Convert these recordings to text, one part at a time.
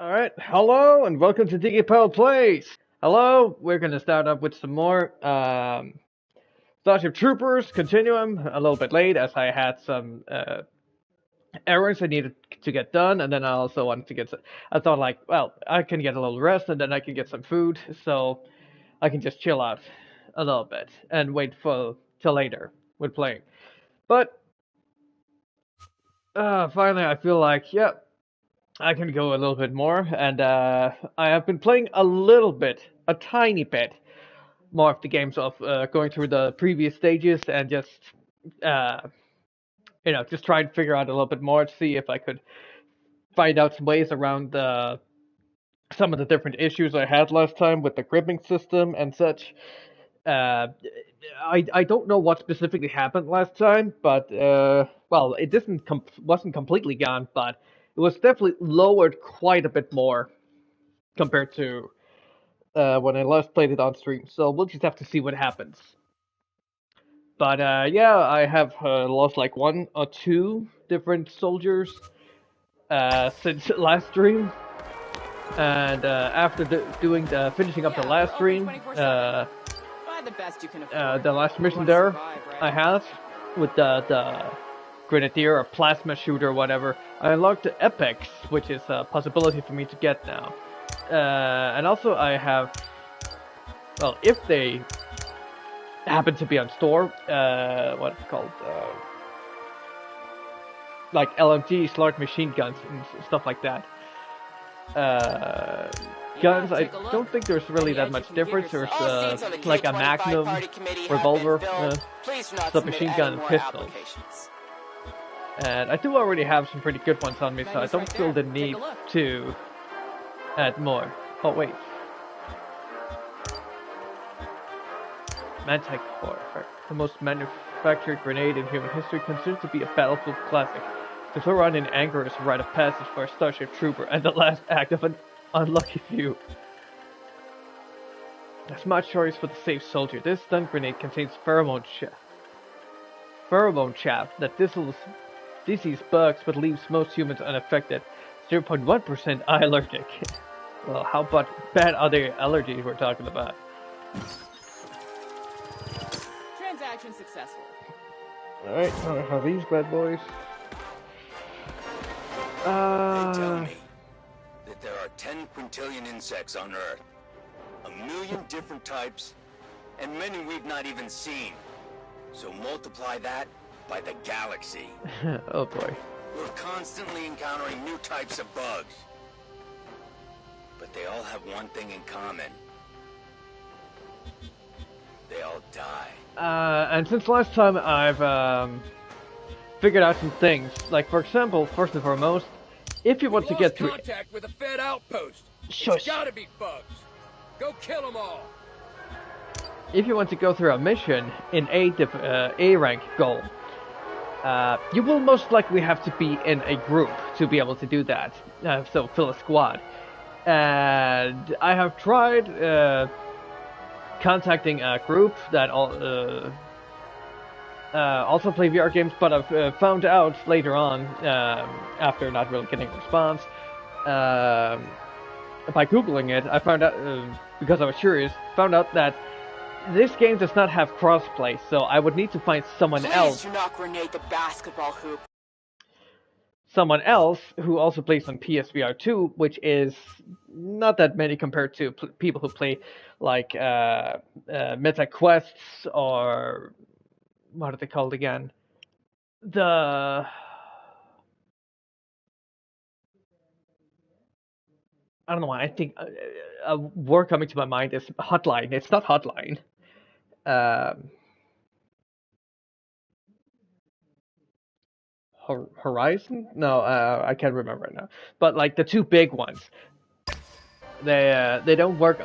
Alright, hello and welcome to DigiPal Plays! Hello, we're gonna start up with some more Starship Troopers, Continuum, a little bit late as I had some errands I needed to get done, and then I also wanted to I thought like, well, I can get a little rest and then I can get some food, so I can just chill out a little bit and wait for till later with playing. But, finally I feel like, yep. I can go a little bit more, and I have been playing a little bit, a tiny bit, more of the games of going through the previous stages and just, uh, just try and figure out a little bit more to see if I could find out some ways around some of the different issues I had last time with the gripping system and such. Uh, I don't know what specifically happened last time, but well, it wasn't completely gone, but it was definitely lowered quite a bit more compared to when I last played it on stream. So we'll just have to see what happens. But yeah, I have lost like one or two different soldiers since last stream. And after finishing up the last stream, the last mission there I have with the grenadier or plasma shooter or whatever, I unlocked the epics, which is a possibility for me to get now. And also I have, well, if they happen to be on store, what's it called, like LMGs, large machine guns and stuff like that. Guns, I don't think there's really that much difference. There's like a Magnum, revolver, submachine gun, and pistol. And I do already have some pretty good ones on me, so I don't feel the need to add more. Oh wait. Mantech Core, the most manufactured grenade in human history, considered to be a battlefield classic. To throw around in anger is a rite of passage for a Starship Trooper and the last act of an unlucky few. A smart choice for the safe soldier. This stun grenade contains pheromone chaff that disease bugs but leaves most humans unaffected. 0.1% eye allergic. Well, how about bad are the allergies we're talking about? Transaction successful. Alright, how are these bad boys? They tell me that there are 10 quintillion insects on Earth. 1 million different types, and many we've not even seen. So multiply that by the galaxy. Oh boy. We're constantly encountering new types of bugs. But they all have one thing in common. They all die. And since last time I've figured out some things. Like, for example, first and foremost, if you want to get through contact with a Fed outpost. Shush. It's gotta be bugs. Go kill them all. If you want to go through a mission in A rank goal, you will most likely have to be in a group to be able to do that. So fill a squad. And I have tried contacting a group that also play VR games, but I've found out later on, after not really getting a response, by Googling it, I found out, because I was curious, found out that this game does not have crossplay, so I would need to find someone else. Please do not grenade the basketball hoop. Someone else who also plays on PSVR 2, which is not that many compared to people who play like Meta Quests or what are they called again? I don't know why. I think a word coming to my mind is Hotline. It's not Hotline. Horizon? No, I can't remember right now. But like the two big ones, they don't work.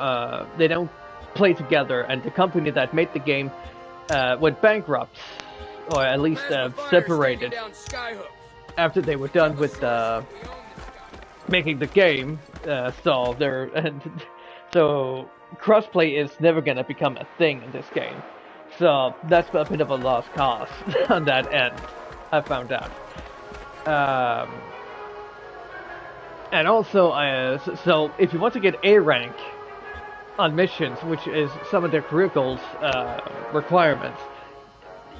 They don't play together, and the company that made the game went bankrupt, or at least separated after they were done with making the game. So crossplay is never gonna become a thing in this game. So that's a bit of a lost cause on that end, I found out. And also, so if you want to get A rank on missions, which is some of the career goals requirements,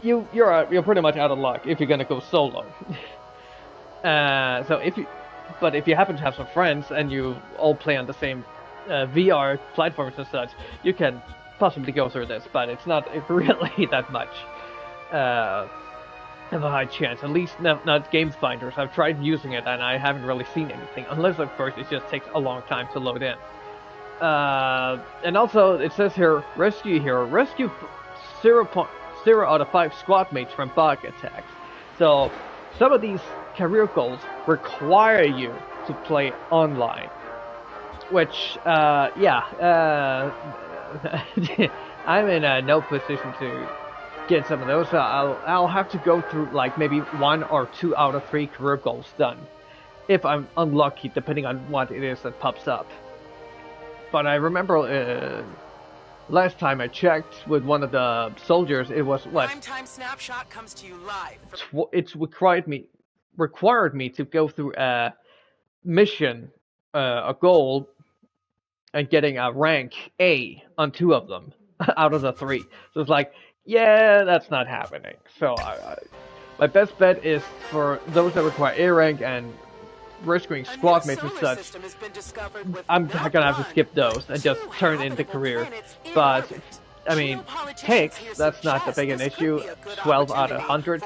you're pretty much out of luck if you're gonna go solo. So but if you happen to have some friends and you all play on the same VR platforms and such, you can possibly go through this, but it's not really that much of a high chance. At least not Game Finders. I've tried using it and I haven't really seen anything, unless of course it just takes a long time to load in. And also it says here, rescue hero, rescue 0.0 out of 5 squad mates from bug attacks. So some of these career goals require you to play online, which I'm in no position to get some of those. So I'll have to go through like maybe 1 or 2 out of 3 career goals done, if I'm unlucky, depending on what it is that pops up. But I remember last time I checked with one of the soldiers, it was what? Primetime Snapshot comes to you live. It's required me to go through a mission, a goal, and getting a rank A on 2 of them out of the 3. So it's like, yeah, that's not happening. So my best bet is for those that require A rank and rescuing squad mates and such. I'm gonna have to skip those and just turn in the career. But I mean, heck, that's not that big an issue. 12 out of 100.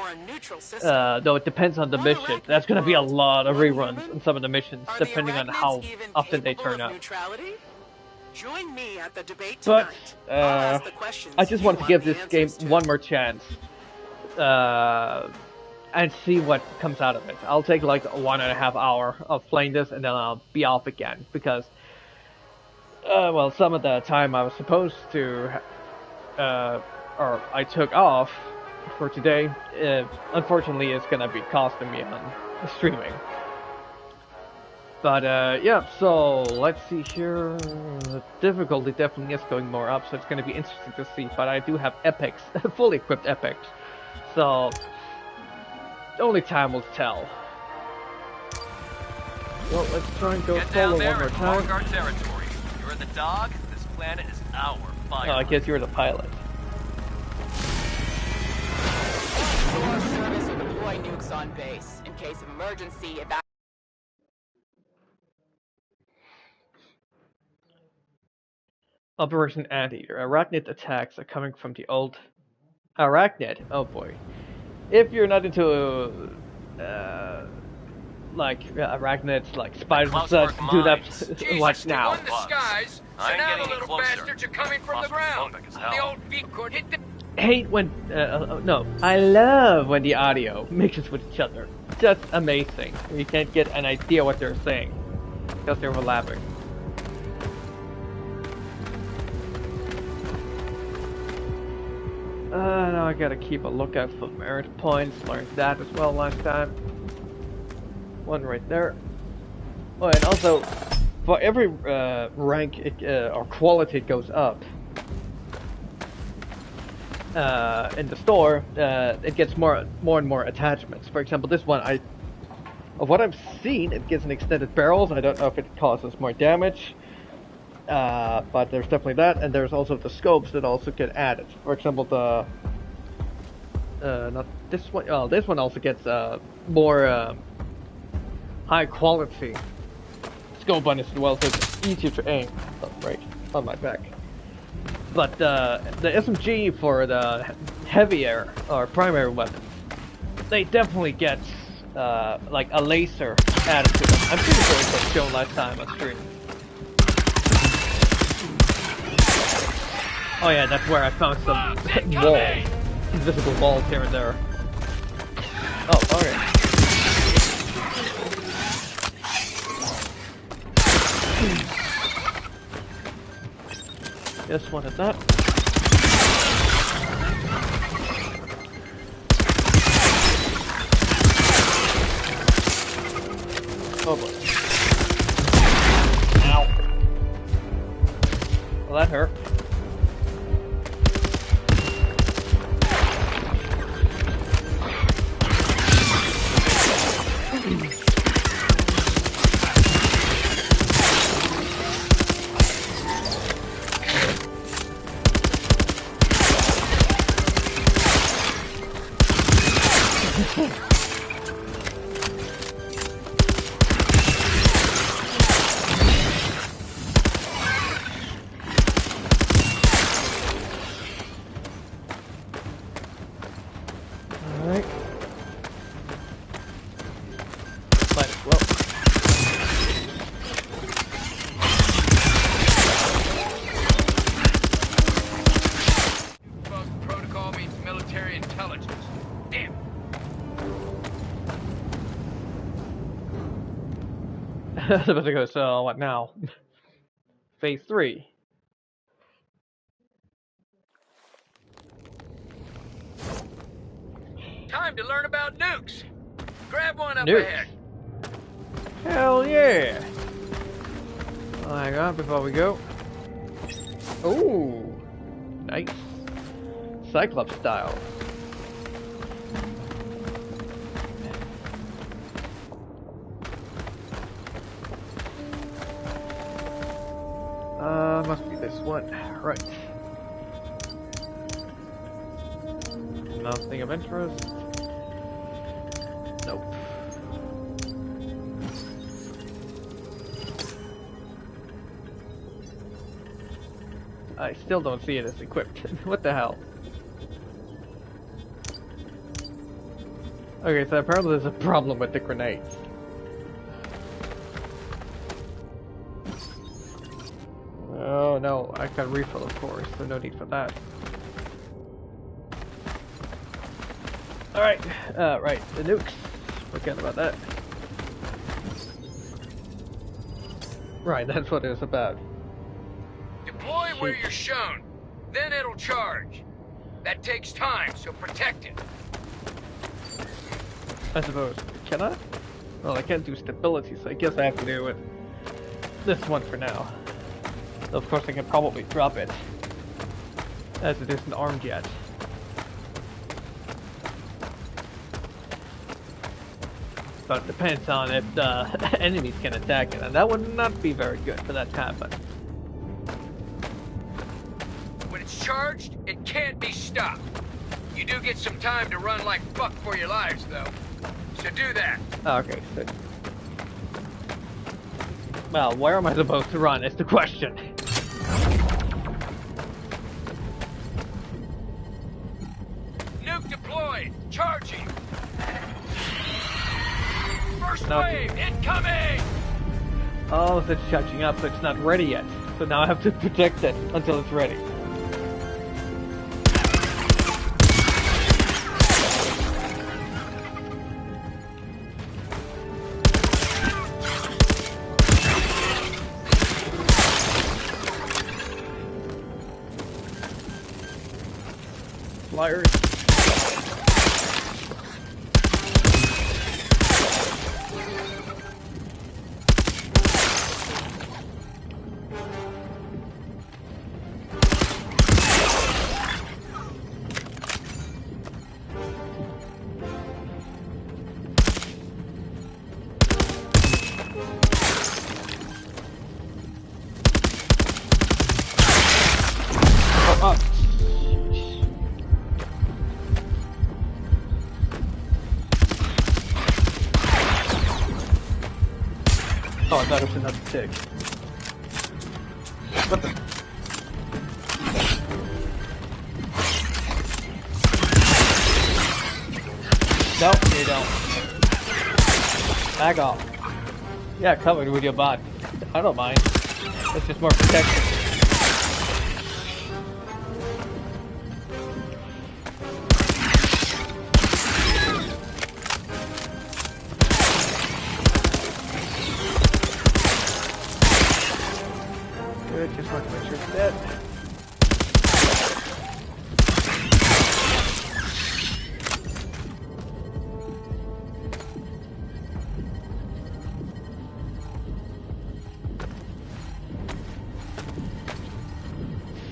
Though it depends on the mission. That's gonna be a lot of reruns on some of the missions, depending on how often they turn up. Join me at the debate But tonight. I just want to give this game one more chance, and see what comes out of it. I'll take like 1.5 hours of playing this, and then I'll be off again, because well, some of the time I was supposed to, or I took off for today, unfortunately is gonna be costing me on streaming. But yeah, so let's see here. The difficulty definitely is going more up, so it's going to be interesting to see. But I do have epics, fully equipped epics, so only time will tell. Well, let's try and go solo one more time. Our territory. You're the dog. This planet is our fire. Oh, I guess you're the pilot. Your service will deploy nukes on base in case of emergency. Operation Anteater. Arachnid attacks are coming from the old Arachnid. Oh boy. If you're not into like arachnids, like spiders and such, do that like now. The skies, so now the little bastards are coming from the ground. The old feet could hit the... Hate when no, I love when the audio mixes with each other. Just amazing. You can't get an idea what they're saying because they're overlapping. Now I gotta keep a lookout for merit points. Learned that as well last time. One right there. Oh, and also, for every rank or quality it goes up in the store, it gets more and more attachments. For example, this one, of what I've seen, it gets an extended barrels. I don't know if it causes more damage. But there's definitely that, and there's also the scopes that also get added. For example, the not this one. Oh, this one also gets more high quality scope on it as well, so it's easier to aim. Oh, right on my back. But the SMG for the heavier or primary weapons, they definitely get like a laser added to them. I'm pretty sure it was shown last time on stream. Oh yeah, that's where I found some walls, invisible walls here and there. Oh, okay. Just wanted that. Oh boy. Ow. Well, that hurt. So what now? Phase 3. Time to learn about nukes. Grab one up Nukes. ahead. Hell yeah! Oh, hang on before we go. Ooh, nice. Cyclops style. Must be this one. Right. Nothing of interest. Nope. I still don't see it as equipped. What the hell? Okay, so apparently there's a problem with the grenades. Oh no, I got refill of course, so no need for that. Alright, right, the nukes. Forget about that. Right, that's what it was about. Deploy where you're shown. Then it'll charge. That takes time, so protect it. I suppose. Can I? Well, I can't do stability, so I guess I have to do with this one for now. Though of course I can probably drop it, as it isn't armed yet. But it depends on if the enemies can attack it, and that would not be very good for that to happen. When it's charged, it can't be stopped. You do get some time to run like fuck for your lives, though. So do that. Okay, so... Well, where am I supposed to run is the question. Nuke deployed. Charging. First Nothing. wave incoming. Oh, so it's charging up, so it's not ready yet. So now I have to protect it until it's ready. Flyers. Oh, I thought it was another tick. What the? Nope, you don't. Back off. Yeah, covered with your bot. I don't mind. It's just more protection. Good, just want to make sure it's dead.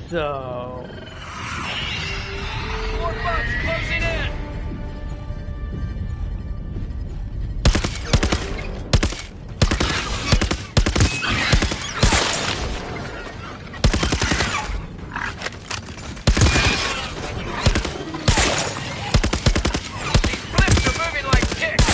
So... More bots closing in. These blips are moving like ticks.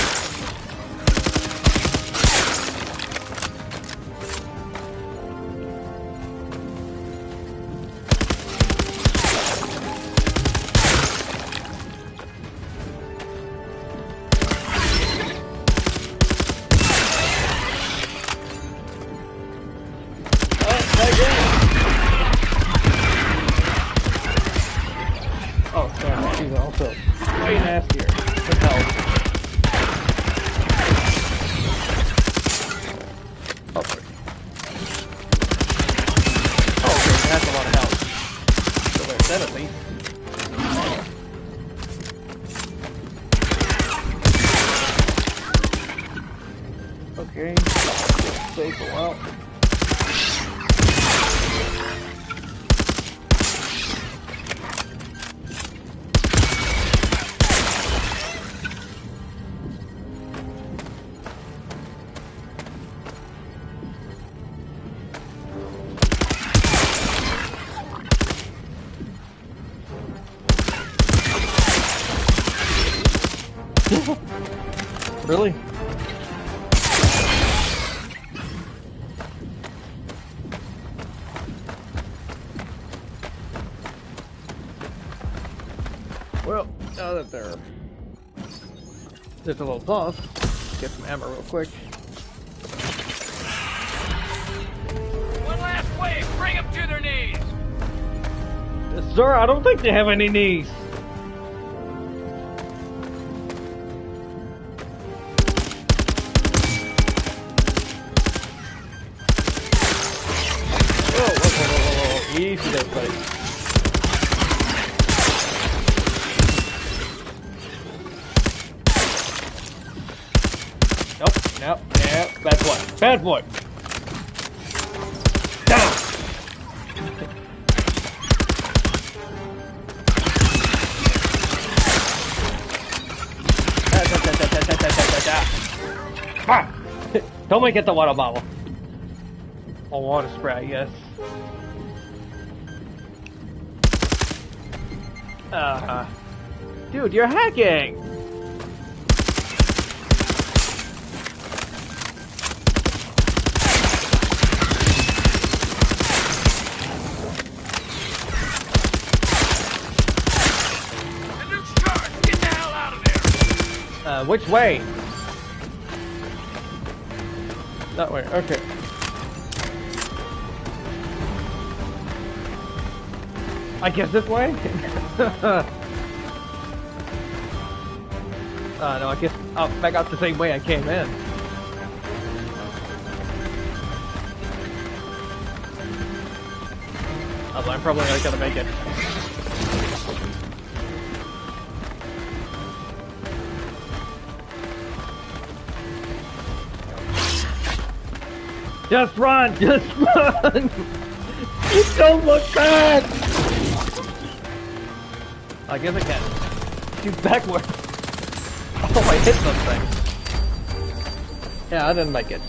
that at least. Okay. Stay for a while. Really? Well, now that there's a little pause, get some ammo real quick. One last wave. Bring them to their knees. Sir, I don't think they have any knees. Whoa. Easy there, buddy. Nope. Bad boy. Down! Don't make it the water bottle. Or water spray, yes. Dude, you're hacking! Which way? That way, okay. I guess this way? No, I guess I'll back out the same way I came in. Although I'm probably not gonna make it. Just run! Don't look back! I guess I can. Shoot backward. Oh, I hit something. Yeah, I didn't make it.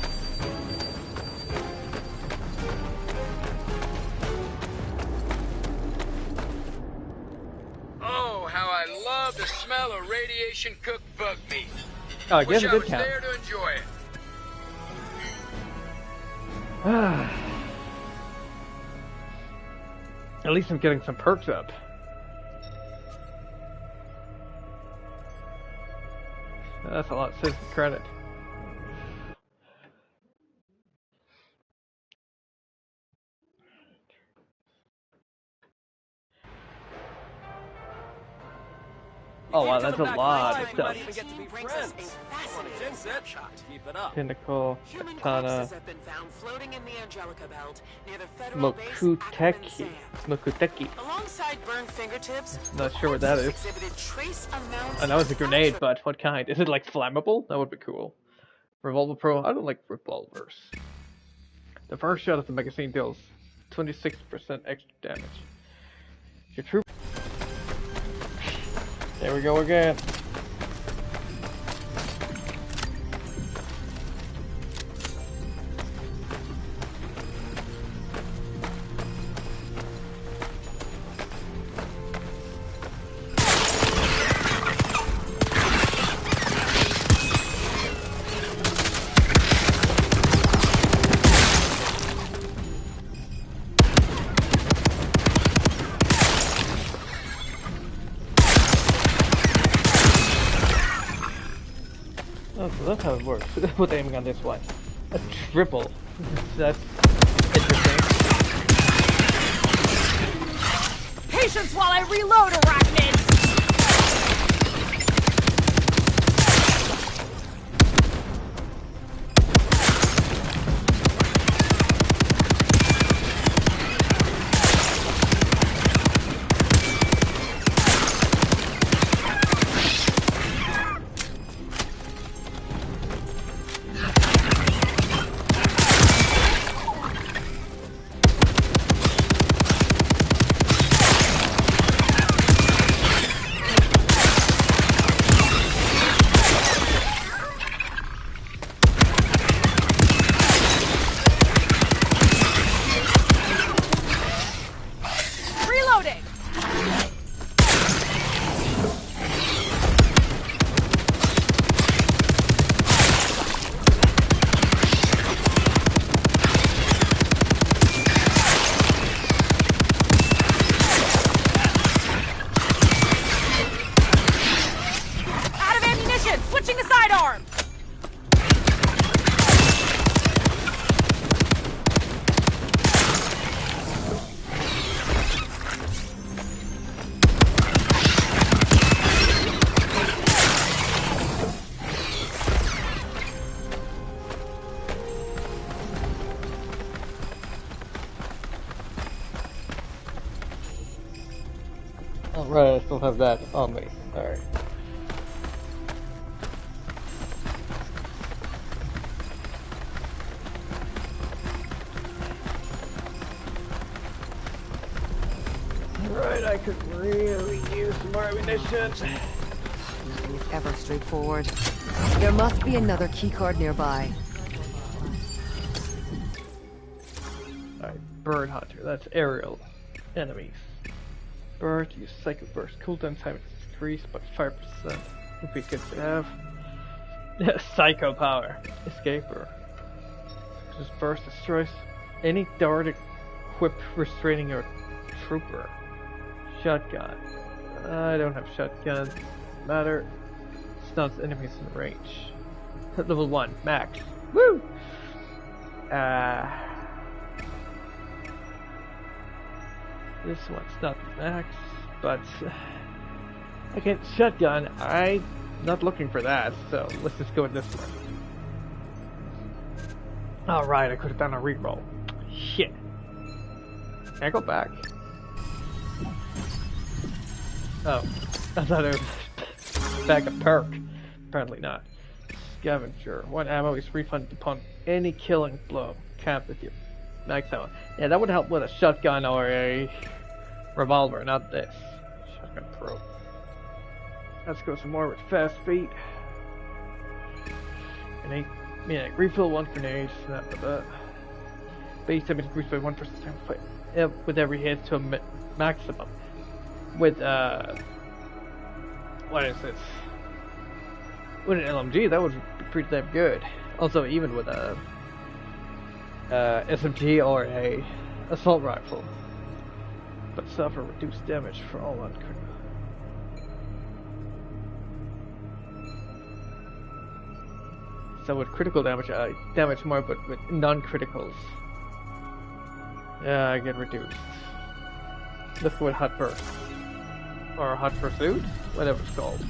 Oh, how I love the smell of radiation-cooked bug meat. Oh, I guess Wish it I did was count. there to enjoy it. At least I'm getting some perks up. That's a lot of citizen credit. Oh wow, that's a lot of stuff. Pinnacle, Katana, Mokuteki. Alongside burned fingertips, Not sure what that is. exhibited trace amounts I know it's a of grenade, culture. but what kind? Is it like flammable? That would be cool. Revolver Pro, I don't like revolvers. The first shot of the magazine deals 26% extra damage. Your troop. There we go again. Oh, so that's how it works with aiming on this one. A triple. That's interesting. Patience while I reload, arachnids! right, I still have that on me. Alright. Right, I could really use some more ammunition. Nothing is ever straightforward. There must be another keycard nearby. Alright, Bird Hunter, that's aerial enemies. Bird, use Psycho Burst. Cooldown time is decreased by 5%. Would be good to have. Psycho Power. Escaper. This burst destroys any dart equipped restraining your trooper. Shotgun. I don't have shotguns. Matter. Stuns enemies in range. Level 1, max. Woo! This one's not max, but again, shotgun. I'm not looking for that, so let's just go with this one. Alright, I could have done a reroll. Shit. Can I go back? Oh, I thought it was back a perk. Apparently not. Scavenger. 1 ammo is refunded upon any killing blow. Camp with you. Max ammo. Yeah, that would help with a shotgun or a revolver, not this. Shotgun Pro. Let's go some more with fast feet. Grenade. Refill 1 grenade. Snap with that. Base damage increased by 1% with every hit to a maximum. With what is this? With an LMG, that would be pretty damn good. Also, even with a SMG or a assault rifle, but suffer reduced damage for all uncritical. So with critical damage, I damage more, but with non-criticals, I get reduced. Let's go with Hot Burst. Or Hot Pursuit? Whatever it's called.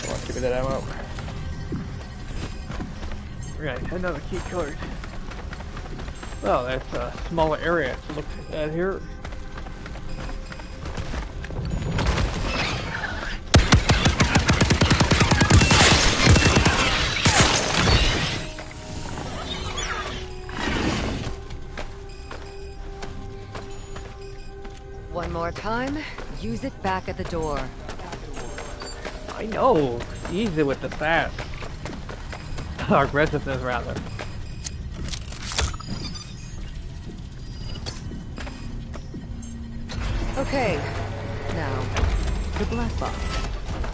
Come on, give me that ammo. Right, another key card. Well, that's a smaller area to look at here. One more time, use it back at the door. I know, easy with the fast. Or aggressiveness, rather. Okay, now, the black box.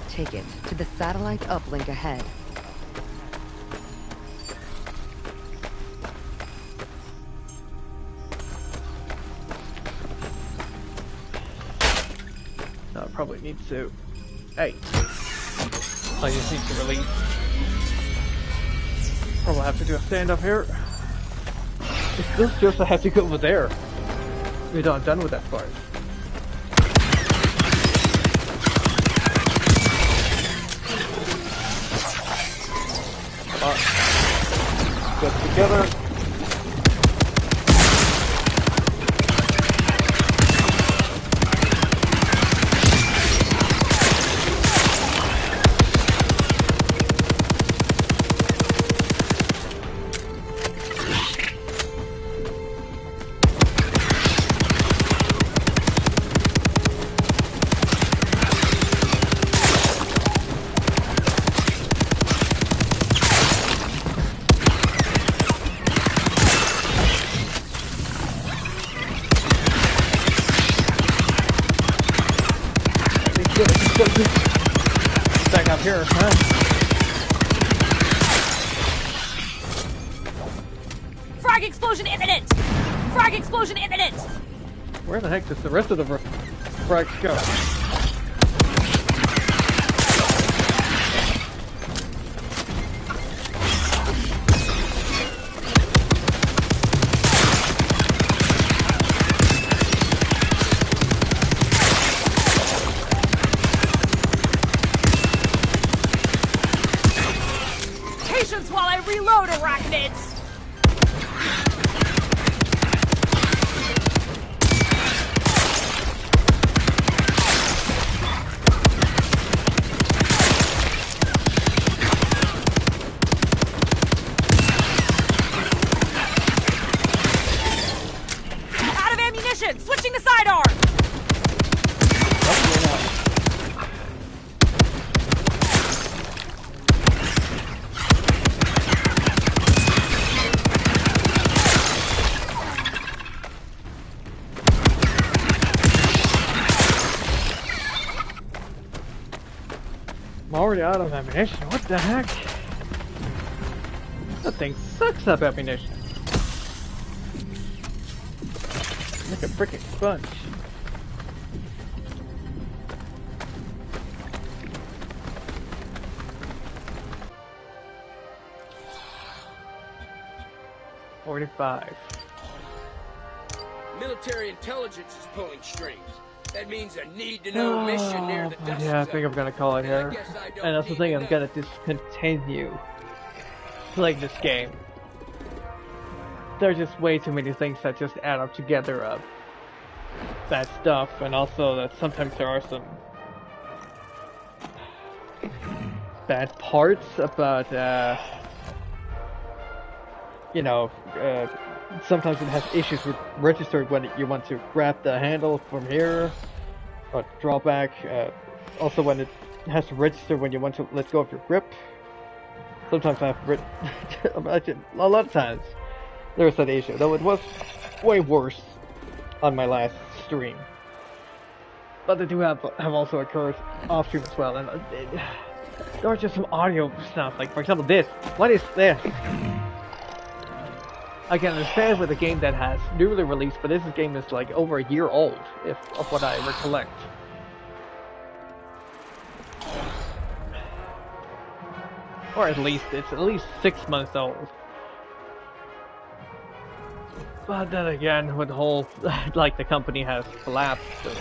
Take it to the satellite uplink ahead. No, it probably needs to. Hey. I just need to release. Probably have to do a stand up here. It's still just I have to go over there. We're not done with that part. Come on. Get together. Back up here, huh? Frag explosion imminent! Frag explosion imminent! Where the heck does the rest of the frags go? While I reload, arachnids! already out of ammunition. What the heck? That thing sucks up ammunition. Like a freaking sponge. $45. Military intelligence is pulling strings. That means a need-to-know mission near the dust Yeah, I zone. think I'm gonna call it And I here. guess I don't And that's the need thing, to I'm know. gonna discontinue playing this game. There's just way too many things that just add up together of bad stuff, and also that sometimes there are some bad parts about, you know, sometimes it has issues with registered when you want to grab the handle from here, or draw back, also when it has to register when you want to let go of your grip. Sometimes I've written, a lot of times, there's that issue, though it was way worse on my last stream. But they do have also occurred off stream as well, and there are just some audio stuff, like for example this. What is this? I can understand with a game that has newly released, but this game is like over a year old, if of what I recollect. Or at least, it's at least 6 months old. But then again, with the whole, like the company has collapsed or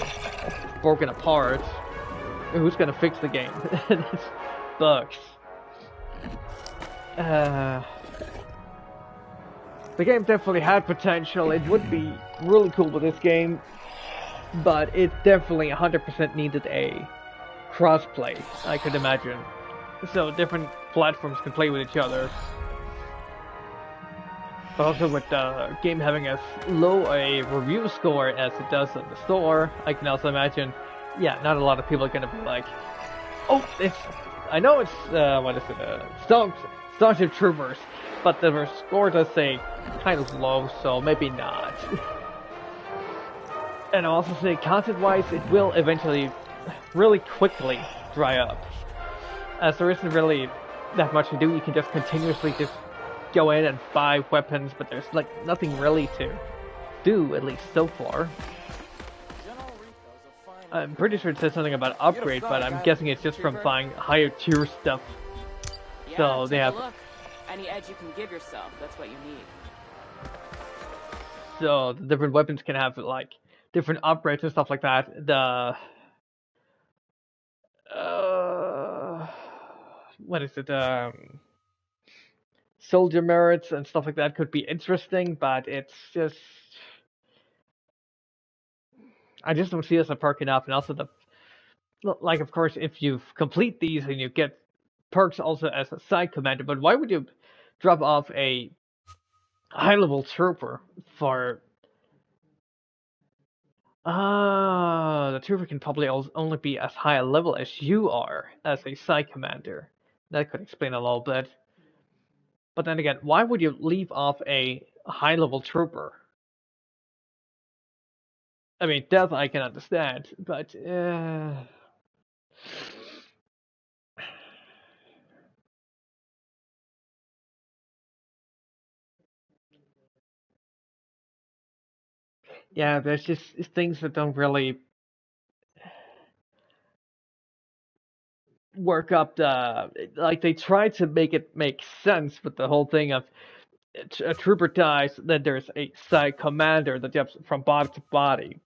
broken apart, who's gonna fix the game? It's bugs. The game definitely had potential. It would be really cool with this game, but it definitely 100% needed a crossplay, I could imagine. So different platforms can play with each other. But also with the game having as low a review score as it does in the store, I can also imagine, yeah, not a lot of people are gonna be like, oh, I know it's, what is it, Starship Troopers, but the score does say kind of low, so maybe not. And I'll also say, content-wise, it will eventually, really quickly, dry up. As there isn't really that much to do, you can just continuously just go in and buy weapons, but there's like nothing really to do, at least so far. I'm pretty sure it says something about upgrade, but I'm guessing it's just from buying higher tier stuff. Yeah, So they take a have, look. Any edge you can give yourself, that's what you need. so the different weapons can have like different upgrades and stuff like that. The what is it? Soldier merits and stuff like that could be interesting, but it's just, I just don't see us a perk enough. And also the, like, of course, if you complete these and you get perks also as a side commander, but why would you drop off a high level trooper for? The trooper can probably only be as high a level as you are as a side commander. That could explain a little bit. But then again, why would you leave off a high level trooper? I mean, death I can understand, but yeah, there's just things that don't really work up the, like they try to make it make sense with the whole thing of a trooper dies, then there's a side commander that jumps from body to body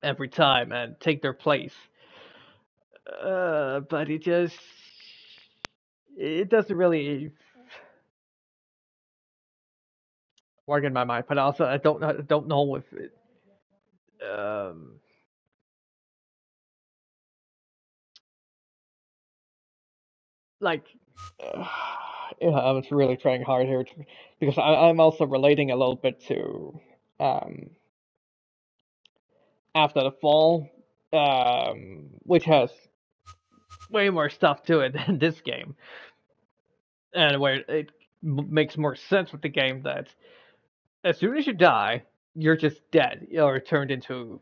every time and take their place. But it doesn't really work in my mind. But also, I don't know if it, like, yeah, I was really trying hard here because I'm also relating a little bit to After the Fall, which has way more stuff to it than this game, and where it makes more sense with the game that as soon as you die, you're just dead or turned into,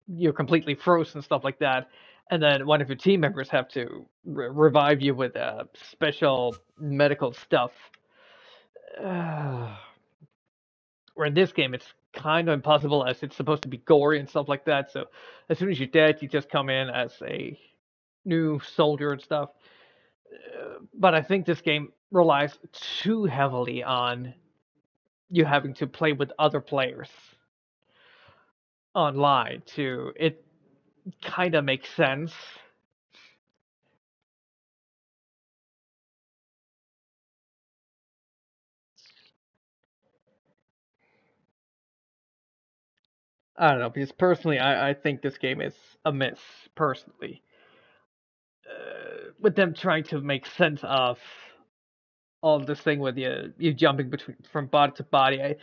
you're completely frozen and stuff like that. and then one of your team members have to revive you with special medical stuff. Where in this game it's kind of impossible as it's supposed to be gory and stuff like that. So as soon as you're dead, you just come in as a new soldier and stuff. But I think this game relies too heavily on you having to play with other players online to it kind of makes sense. I don't know, because personally, I think this game is a miss, personally. With them trying to make sense of all of this thing with you jumping between from body to body,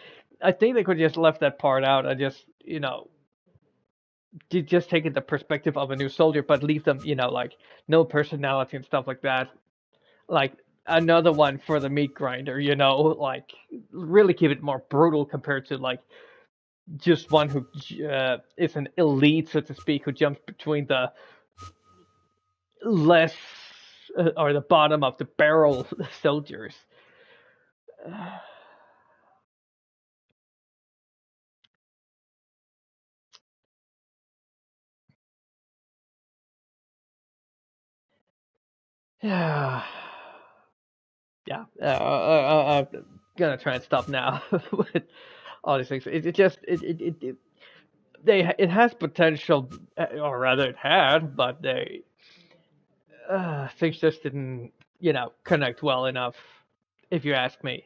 I think they could just left that part out and just, just take it the perspective of a new soldier, but leave them, like, no personality and stuff like that. Like, another one for the meat grinder, like, really keep it more brutal compared to, like, just one who is an elite, so to speak, who jumps between the less or the bottom of the barrel soldiers. Yeah, yeah. I'm gonna try and stop now with all these things. It just it has potential, or rather, it had, but things just didn't connect well enough, if you ask me.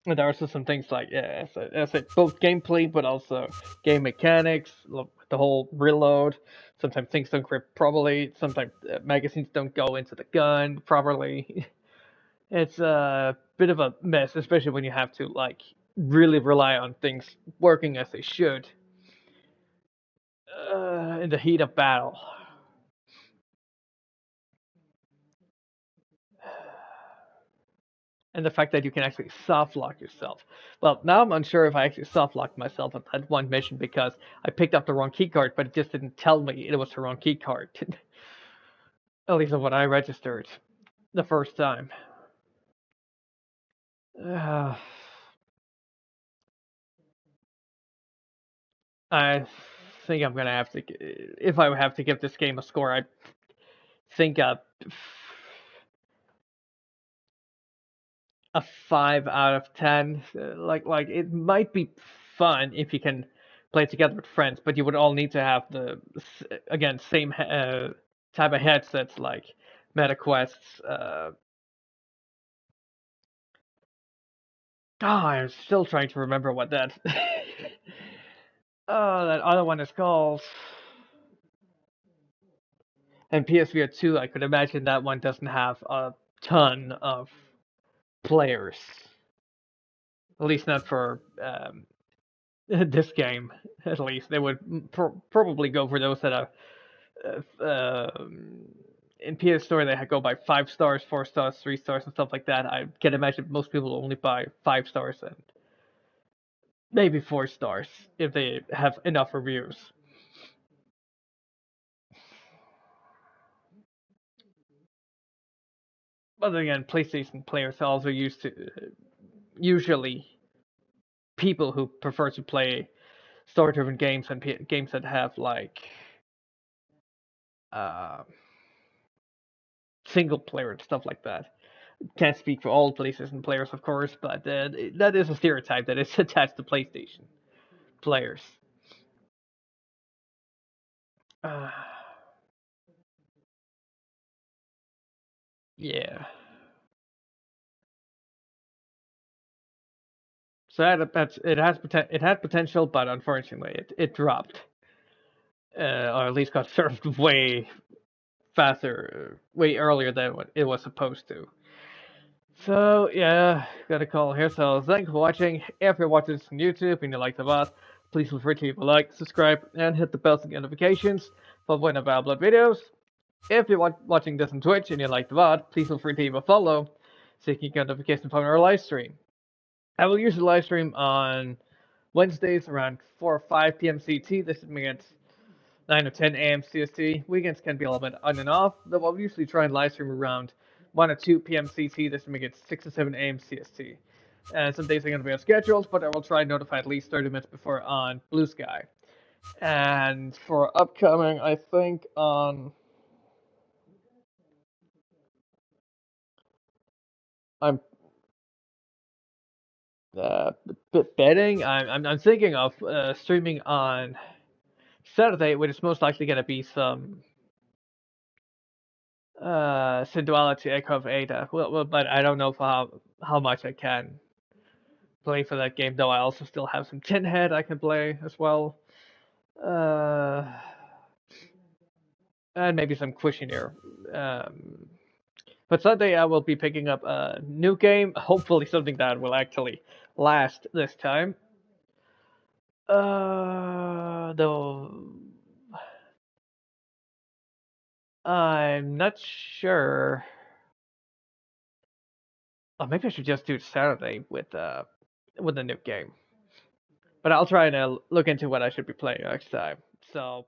And there are also some things like, yeah, as I said, both gameplay but also game mechanics, the whole reload. Sometimes things don't grip properly. Sometimes magazines don't go into the gun properly. It's a bit of a mess, especially when you have to like really rely on things working as they should in the heat of battle. And the fact that you can actually soft lock yourself. Well, now I'm unsure if I actually soft locked myself on that one mission because I picked up the wrong keycard, but it just didn't tell me it was the wrong keycard. At least of what I registered the first time. I think I'm gonna have to, if I have to give this game a score, I think a 5 out of 10. Like it might be fun if you can play together with friends, but you would all need to have the again same type of headsets like MetaQuests. I'm still trying to remember what that that other one is called. And PSVR 2, I could imagine that one doesn't have a ton of players. At least not for this game. At least they would probably go for those that are in PS Store. They go by 5 stars, 4 stars, 3 stars, and stuff like that. I can imagine most people only buy 5 stars and maybe 4 stars if they have enough reviews. But again, PlayStation players are also used to usually people who prefer to play story-driven games and games that have like single player and stuff like that. Can't speak for all PlayStation players, of course, but that is a stereotype that is attached to PlayStation players. Yeah. So it had potential, but unfortunately, it dropped, or at least got served way faster, way earlier than what it was supposed to. So yeah, got a call here. So thanks for watching. If you're watching this on YouTube and you like the VOD, please feel free to leave a like, subscribe, and hit the bell to get notifications for whenever I upload videos. If you're watching this on Twitch and you like the VOD, please feel free to leave a follow so you can get notifications from our live stream. I will usually live stream on Wednesdays around 4 or 5 p.m. CT. This means 9 or 10 a.m. CST. Weekends can be a little bit on and off, though I'll usually try and live stream around 1 or 2 p.m. CT. This means 6 or 7 a.m. CST. Some days are going to be on schedules, but I will try and notify at least 30 minutes before on Blue Sky. And for upcoming, I think on... I'm betting. I'm thinking of streaming on Saturday, which is most likely going to be some Synduality Echo of Ada. Well, but I don't know for how much I can play for that game, though I also still have some Tin Head I can play as well. And maybe some Questionnaire. But Sunday I will be picking up a new game, hopefully something that will actually last this time. Though I'm not sure. Oh, maybe I should just do Saturday with the new game. But I'll try and look into what I should be playing next time. So